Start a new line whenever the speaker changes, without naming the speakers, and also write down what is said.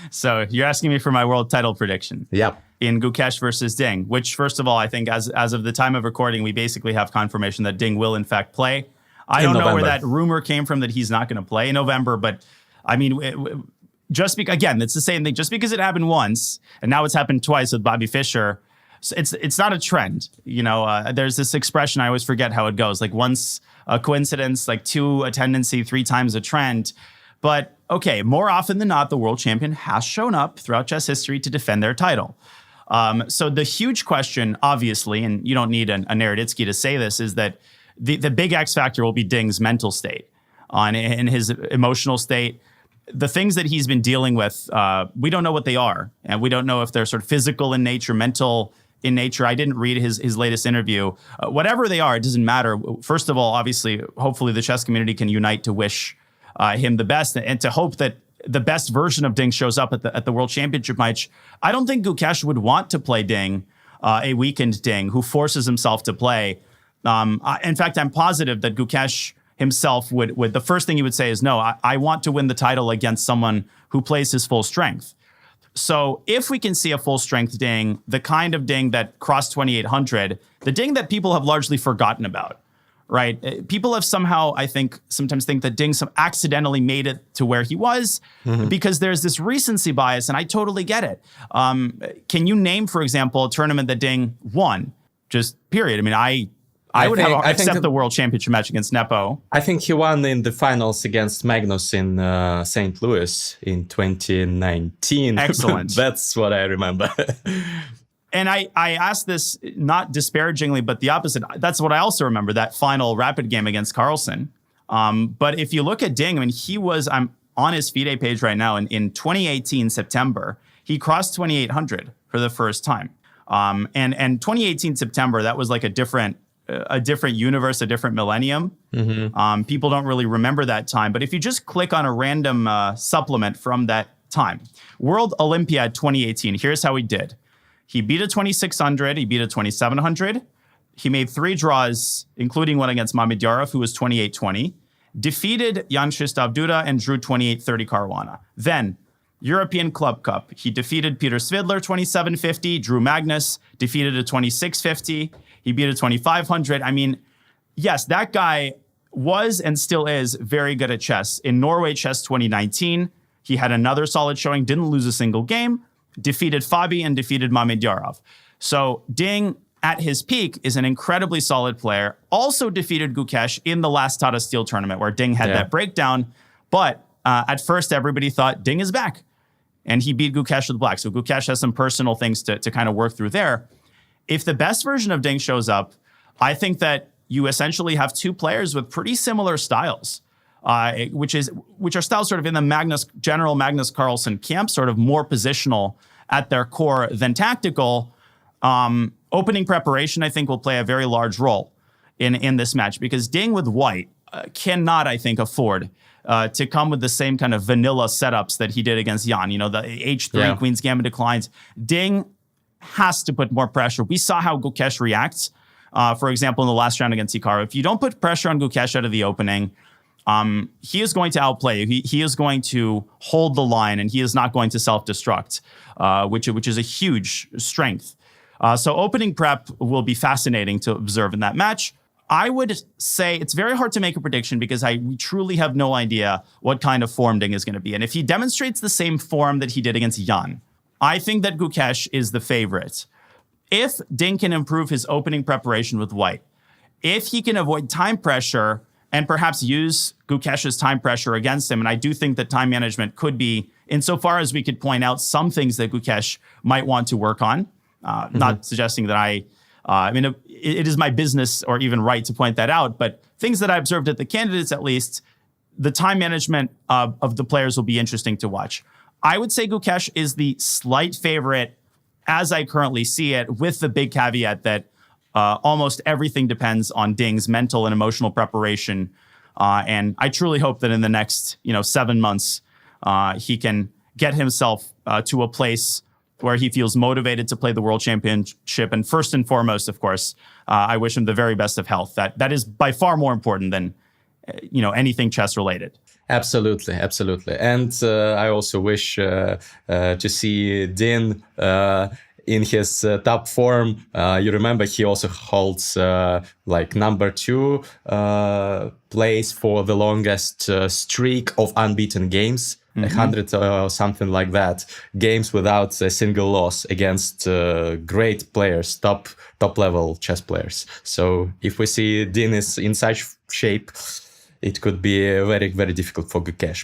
So you're asking me for my world title prediction.
Yep.
In ГУКЕШ versus Ding, which, first of all, I think as of the time of recording, we basically have confirmation that Ding will in fact play. I don't know where that rumor came from that he's not going to play in November, but I mean, just because, again, it's the same thing. Just because it happened once and now it's happened twice with Bobby Fischer, it's not a trend. You know, there's this expression, I always forget how it goes. Like once a coincidence, like two a tendency, three times a trend. But okay, more often than not, the world champion has shown up throughout chess history to defend their title. So the huge question, obviously, and you don't need a Naroditsky to say this, is that the big X factor will be Ding's mental state, in his emotional state. The things that he's been dealing with, we don't know what they are. And we don't know if they're sort of physical in nature, mental in nature. I didn't read his latest interview. Whatever they are, it doesn't matter. First of all, obviously, hopefully the chess community can unite to wish him the best and to hope that the best version of Ding shows up at the World Championship match. I don't think ГУКЕШ would want to play Ding, a weakened Ding, who forces himself to play. In fact, I'm positive that ГУКЕШ himself would the first thing he would say is, no, I want to win the title against someone who plays his full strength. So if we can see a full strength Ding, the kind of Ding that crossed 2,800, the Ding that people have largely forgotten about, right? People have somehow, I think, sometimes think that Ding accidentally made it to where he was because there's this recency bias, and I totally get it. Can you name, for example, a tournament that Ding won? Just period. I mean, I would accept the world championship match against Nepo.
I think he won in the finals against Magnus in St. Louis in 2019.
Excellent.
That's what I remember.
And I asked this not disparagingly, but the opposite. That's what I also remember, that final rapid game against Carlsen. But if you look at Ding, I mean, I'm on his FIDE page right now. And in 2018, September, he crossed 2,800 for the first time. And 2018, September, that was like a different universe, a different millennium. People don't really remember that time. But if you just click on a random supplement from that time, World Olympiad 2018, here's how he did. He beat a 2,600. He beat a 2,700. He made 3 draws, including one against Mamedyarov, who was 2,820. Defeated Jan Krzysztof Duda and drew 2,830 Caruana. Then, European Club Cup. He defeated Peter Svidler, 2,750. Drew Magnus, defeated a 2,650. He beat a 2,500. I mean, yes, that guy was and still is very good at chess. In Norway Chess 2019, he had another solid showing, didn't lose a single game. Defeated Fabi and defeated Mamedyarov. So Ding, at his peak, is an incredibly solid player. Also defeated ГУКЕШ in the last Tata Steel tournament where Ding had that breakdown. But at first, everybody thought Ding is back. And he beat ГУКЕШ with black. So ГУКЕШ has some personal things to kind of work through there. If the best version of Ding shows up, I think that you essentially have 2 players with pretty similar styles. Which are styles sort of in the general Magnus Carlsen camp, sort of more positional at their core than tactical. Opening preparation, I think, will play a very large role in this match because Ding with white cannot, I think, afford to come with the same kind of vanilla setups that he did against Jan. You know, the H3, Queen's Gambit declines. Ding has to put more pressure. We saw how ГУКЕШ reacts, for example, in the last round against Hikaru. If you don't put pressure on ГУКЕШ out of the opening, he is going to outplay you. He is going to hold the line, and he is not going to self-destruct, which is a huge strength. So opening prep will be fascinating to observe in that match. I would say it's very hard to make a prediction because we truly have no idea what kind of form Ding is going to be. And if he demonstrates the same form that he did against Jan, I think that ГУКЕШ is the favorite. If Ding can improve his opening preparation with white, if he can avoid time pressure and perhaps use ГУКЕШ's time pressure against him, and I do think that time management could be, insofar as we could point out some things that ГУКЕШ might want to work on, not suggesting that I mean, it is my business or even right to point that out, but things that I observed at the candidates, at least, the time management of the players will be interesting to watch. I would say ГУКЕШ is the slight favorite as I currently see it, with the big caveat that almost everything depends on Ding's mental and emotional preparation. And I truly hope that in the next 7 months, he can get himself to a place where he feels motivated to play the World Championship. And first and foremost, of course, I wish him the very best of health. That is by far more important than anything chess related.
Absolutely, absolutely. And I also wish to see Dean in his top form. You remember he also holds like #2 place for the longest streak of unbeaten games. 100 or something like that, games without a single loss against great players, top level chess players. So if we see Dean is in such shape, it could be very, very difficult for ГУКЕШ.